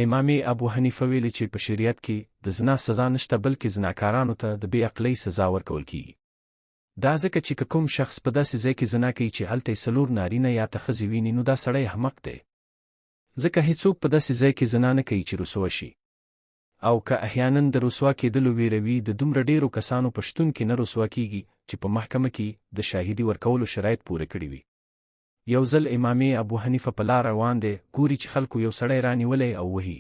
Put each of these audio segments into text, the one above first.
امام ابو حنیفه ویلي چې په شریعت کې د زنا سزا نشته بلکې زناکارانو ته د بې عقلۍ سزا ورکول کیږي. دا ځکه چې که کوم شخص په داسې ځای کې زنا کوي چې هلته یې 4 نارینه یا ته ښځې ویني نو دا سړی احمق دی. ځکه هیڅوک په داسې ځای کې زنا نه کوي چې رسوا شي. او که احیانا د رسوا کېدلو ویروي د دومره ډیرو کسانو په شتون کې نه رسوا کیږي چې په محکمه کې د شاهدي ورکولو شرایط پوره کړي وي. یو ځل امام ابو حنیفه په لار روان دی، ګوري چې خلکو یو سړی رانیولی او وهي.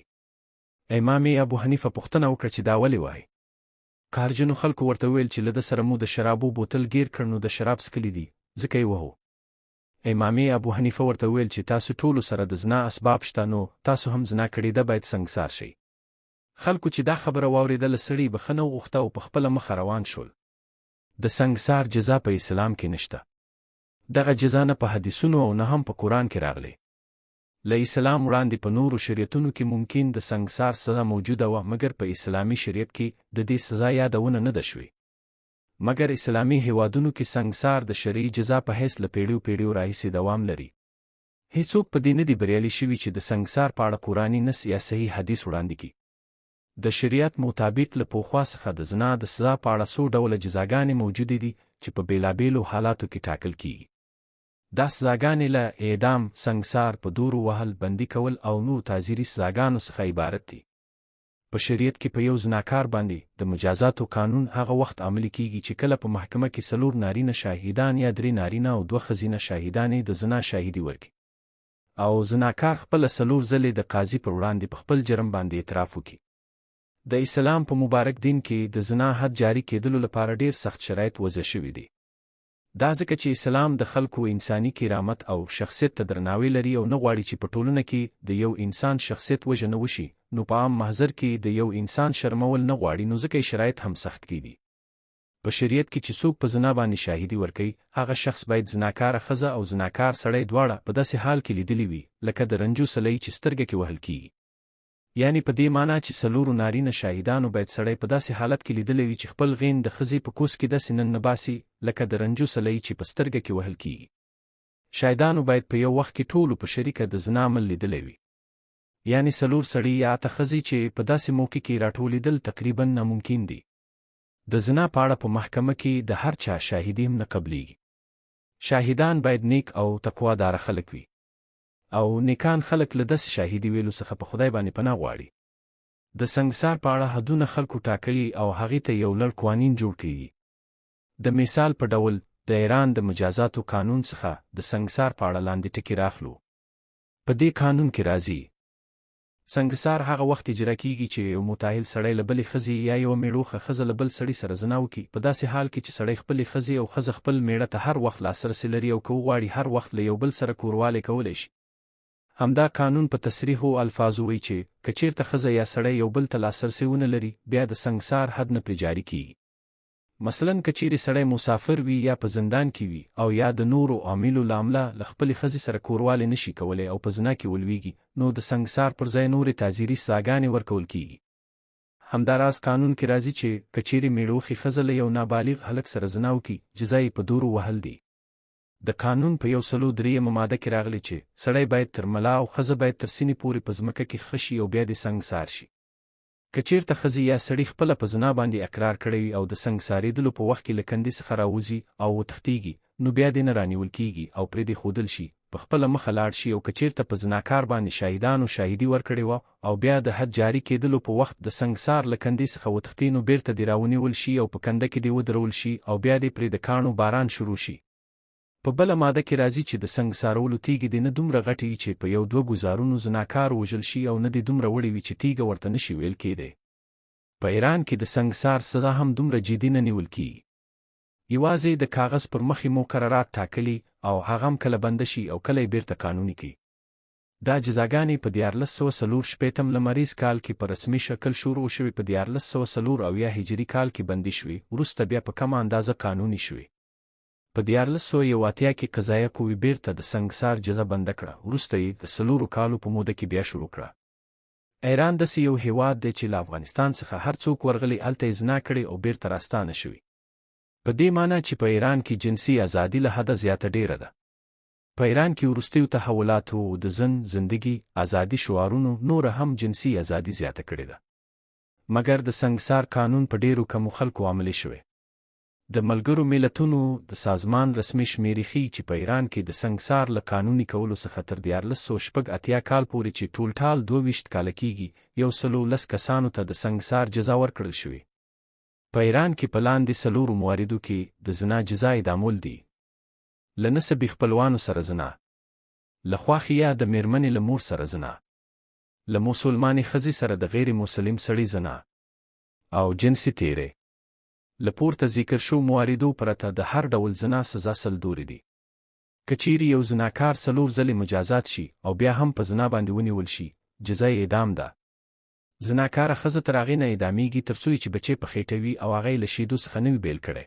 امام ابو حنیفه پوښتنه وکړه چې دا ولې وایي؟ کارجنو خلکو ورته ویل چې له ده سره مو د شرابو بوتل ګیر کړ نو د شراب څکلي دي ځکه یې وهو. امام ابو حنیفه ورته ویل چې تاسو ټولو سره د زنا اسباب شته نو تاسو هم زنا کړې ده، باید سنګسار شئ. خلکو چې دا خبره واورېدله سړي بخښنه وغوښته او په خپله مخه روان شول. د سنګسار جزا په اسلام کې نشته. دغه جزا نه په حدیثونو او نه هم په قرآن کې راغلی. له اسلام وړاندې په نورو شریعتونو کې ممکن د سنګسار سزا موجوده وه، مګر په اسلامي شریعت کې د دې سزا یادونه نه ده شوې. مګر اسلامي هیوادونو کې سنګسار د شرعي جزا په حیث له پیړیو پیړیو راهیسې دوام لري. هیڅوک په دې نه دي بریالي شوي چې د سنګسار په اړه قرآني نص یا صحیح حدیث وړاندې کړي. د شریعت مطابق له پخوا څخه د زنا د سزا په اړه 100 ډوله جزاګانې موجودې دي چې په بېلابېلو حالاتو کې ټاکل کیږي. دا سزاګانې له اعدام، سنګسار، په دورو وهل، بندي کول او نور تعزیري سزاګانو څخه عبارت دي. په شریعت کې په یو زناکار باندې د مجازاتو قانون هغه وخت عملي کیږي چې کله په محکمه کې 4 نارینه شاهدان یا 3 نارینه او 2 ښځینه شاهدانې د زنا شاهدي ورکړي او زناکار خپله 4 ځلې د قاضي پر وړاندې په خپل جرم باندې اعتراف وکړي. د اسلام په مبارک دین کې د زنا حد جاری کېدلو لپاره ډیر سخت شرایط وضع شوي دي. دا ځکه چې اسلام د خلکو انساني کرامت او شخصیت ته درناوی لري او نه غواړي چې په ټولنه کې د یو انسان شخصیت وژنه وشي. نو په عام محضر کې د یو انسان شرمول نه غواړي، نو ځکه شرایط هم سخت کړي. په شریعت کې چې څوک په زنا باندې شاهدي ورکوي، هغه شخص باید زناکاره ښځه او زناکار سړی دواړه په داسې حال کې لیدلی وي لکه د رنجو سلۍ چې سترګه کې وهل کیږي. یعنی په دې معنی چې 4 نارینه شاهدانو باید سړی په داسې حالت کې لیدلی وي چې خپل غین د ښځې په کوس کې داسې نن باسي لکه د رنجو سلۍ چې په سترګه کې وهل کیږي. شاهدانو باید په یو وخت کې ټولو په شریکه د زنا عمل لیدلی وي. یعنی 4 سړي یا 8 ښځې چې په داسې موقع کې راټولېدل تقریبا ناممکن دي. د زنا په اړه په محکمه کې د هر چا شاهدي هم نه قبلیږي. شاهدان باید نیک او تقوادار خلک وي او نیکان خلک له داسې شاهدي ویلو څخه په خدای باندې پناه غواړي. د سنګسار په اړه حدونه خلکو ټاکلي او هغې ته یو لړ قوانین جوړ کړي. د مثال په ډول د ایران د مجازاتو قانون څخه د سنګسار په اړه لاندې ټکي راخلو. په دې قانون کې راځي سنګسار هغه وخت اجرا کیږي چې یو متأهل سړی له بلې ښځې یا یوه میړوښه ښځه له بل سړي سره زنا وکړي، په داسې حال کې چې سړی خپلې ښځې او ښځه خپل میړه ته هر وخت لاسرسی لري او که وغواړي هر وخت له یو بل سره کوروالی کولی شي. همدا قانون په تصریحو الفاظو وایي چې که چیرته ښځه یا سړی یو بل ته لاسرسی ونه لري، بیا د سنګسار حد نه پرې جاري کیږي. مثلا که چیرې سړی مسافر وي یا په زندان کې وي او یا د نورو عاملو له امله له خپلې ښځې سره کوروالی نشي کولی او په زنا کې ولویږي، نو د سنګسار پر ځای نورې تعزیري سزاګانې ورکول کیږي. همداراز قانون کې راځي چې که چیرې میړوښې ښځه له یو نابالغ هلک سره زنا وکړي، جزا یې په دورو وهل دي. د قانون په 103 ماده کې راغلی چې سړی باید تر ملا او ښځه باید تر سینې پورې په ځمکه کې ښه شي او بیا دې سنګسار شي. که چیرته ښځې یا سړي خپله په زنا باندې اقرار کړی وي او د سنګسارېدلو په وخت کې له کندې څخه راوځي او وتښتېږي، نو بیا دې نه رانیول کیږي او پرې دې ښودل شي، په خپله مخه لاړ شي. او که چیرته په زناکار باندې شاهدانو شاهدي ورکړې وه او بیا د حد جاري کېدلو په وخت د سنګسار له کندې څخه وتښتې، نو بیرته دې راونیول شي او په کنده کې دې ودرول شي او بیا دې پرې د کاڼو باران شروع شي. په بله ماده کې راځي چې د سنګسارولو تیږې دې نه دومره غټې وي چې په 1-2 ګزارونو زناکار وژل شي او نه دې دومره وړې وي چې تیږه ورته نشي ویل کېدی. په ایران کې د سنګسار سزا هم دومره جدي نه نیول کیږي. یوازې د کاغذ پر مخ یې مقررات ټاکلي او هغه هم کله بنده شي او کله یې بیرته قانوني کړي. دا جزاګانې په 1444 لمریز کال کې په رسمي شکل شروع شوې، په 1404 هجري کال کې بندي شوې، وروسته بیا په کمه اندازه قانوني شوې. په 1481 کې قضایه قوې بیرته د سنګسار جزا بنده کړه، وروسته یې د 4 کالو په موده کې بیا شروع کړه. ایران داسې یو هیواد دی چې له افغانستان څخه هر څوک ورغلی هلته یې زنا کړې او بیرته راستانه شوي. په دې معنی چې په ایران کې جنسي ازادي له حده زیاته ډیره ده. په ایران کې وروستیو تحولاتو د زندگی ازادي شعارونو نور هم جنسي ازادي زیاته کړې ده. مګر د سنګسار قانون په ډیرو کمو خلکو عملي شوی. د ملګرو ملتونو د سازمان رسمي شمیرې ښیي چې په ایران کې د سنګسار له قانوني کولو څخه تر 1480 کال پورې چې ټولټال 22 کاله کېږي 110 کسانو ته د سنګسار جزا ورکړل شوې. په ایران کې په لاندې 4 مواردو کې د زنا جزا اعدامول دي: له نسبي خپلوانو سره زنا، له خواښې یا د میرمنې له مور سره زنا، له مسلمانې ښځې سره د غیر مسلم سړي زنا او جنسي تیری. له پورته ذکر شو مواردو پرته د هر ډول زنا سزا سلدوري دي. که چیرې یو زناکار 4 ځلې مجازات شي او بیا هم په زنا باندې ونیول شي، جزا یې اعدام ده. زناکاره ښځه تر هغې نه اعدامیږي تر څو چې بچی په خېټه وي او هغه یې له شیدو څخه نه وي بیل کړی.